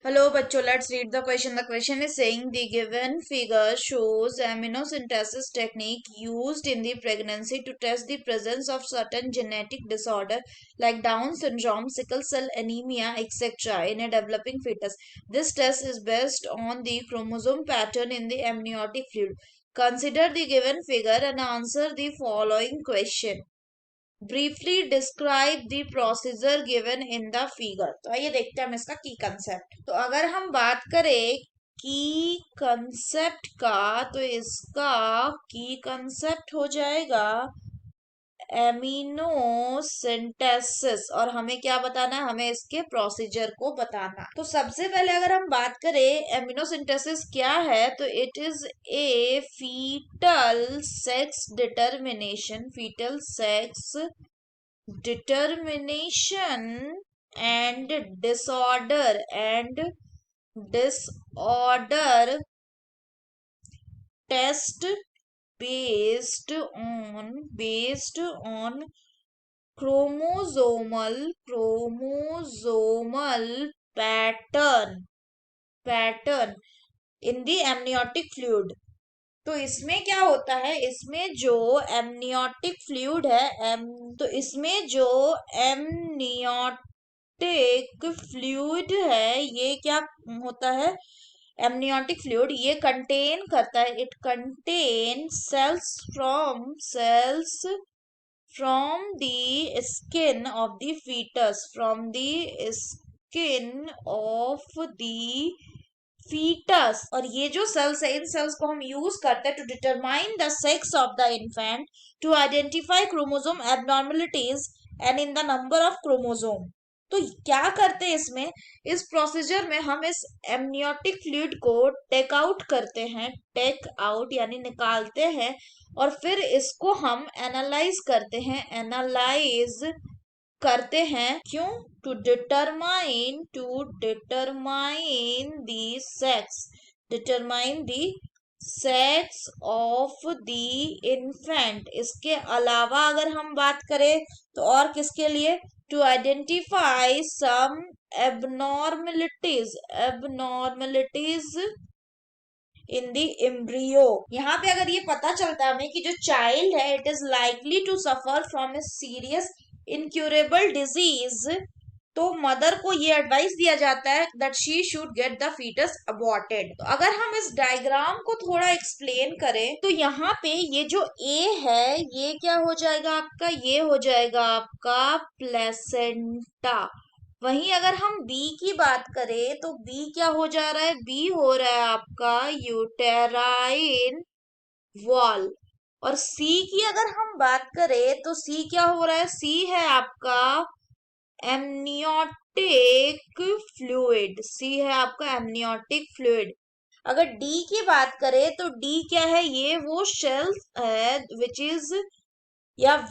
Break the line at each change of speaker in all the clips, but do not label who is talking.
Hello, bachcho. Let's read the question. The question is saying the given figure shows amniocentesis technique used in the pregnancy to test the presence of certain genetic disorder like Down syndrome, sickle cell anemia, etc. in a developing fetus. This test is based on the chromosome pattern in the amniotic fluid. Consider the given figure and answer the following question. Briefly describe the procedure given in the figure. तो आइए देखते हैं हम इसका की concept. तो अगर हम बात करें की कंसेप्ट का, तो इसका की कंसेप्ट हो जाएगा एमिनो सिंथेसिस, और हमें क्या बताना है, हमें इसके प्रोसीजर को बताना। तो सबसे पहले अगर हम बात करें एमिनो सिंथेसिस क्या है, तो it is a fetal sex determination, fetal sex determination and disorder test based on chromosomal pattern in the amniotic fluid। तो इसमें क्या होता है, इसमें जो एमनियोटिक फ्लूइड है तो इसमें जो एमनियोटिक फ्लूइड है ये क्या होता है, एमनियोटिक फ्लूइड ये कंटेन करता है, it contain cells from the skin of the fetus, from the skin of the fetus. और ये जो सेल्स है, इन सेल्स को हम यूज करते हैं to determine the sex of the infant, to identify chromosome abnormalities and in the number of chromosome. तो क्या करते हैं इसमें, इस प्रोसीजर में हम इस एमनियोटिक फ्लूइड को टेक आउट करते हैं, टेक आउट यानी निकालते हैं, और फिर इसको हम एनालाइज करते हैं क्यों, to determine the sex of the infant. इसके अलावा अगर हम बात करें तो और किसके लिए, to identify some abnormalities in the embryo. यहाँ पे अगर ये पता चलता है हमें कि जो चाइल्ड है it is likely to suffer from a serious incurable disease, तो मदर को ये एडवाइस दिया जाता है that she should get the foetus aborted. तो अगर हम इस डायग्राम को थोड़ा एक्सप्लेन करें तो यहाँ पे ये जो ए है ये क्या हो जाएगा आपका, ये हो जाएगा आपका प्लेसेंटा। वहीं अगर हम बी की बात करें तो बी क्या हो जा रहा है, बी हो रहा है आपका यूटेराइन वॉल। और सी की अगर हम बात करें तो सी क्या हो रहा है, सी है आपका एमनियोटिक फ्लूइड, सी है आपका एमनियोटिक फ्लूइड। अगर डी की बात करें तो डी क्या है, ये वो शेल्स है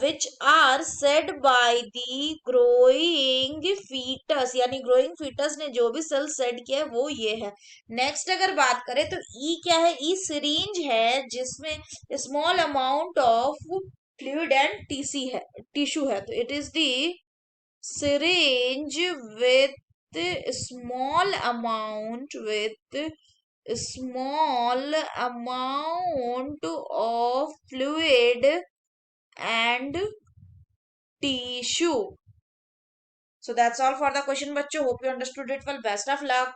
which are said by the growing fetus, यानी ग्रोइंग फीटस ने जो भी सेल सेड किया है वो ये है। नेक्स्ट अगर बात करें तो ई क्या है, ई सिरिंज है जिसमें small amount of fluid and tissue है, तो it is the syringe with small amount of fluid and tissue. So that's all for the question, bachcho. Hope you understood it well. Best of luck.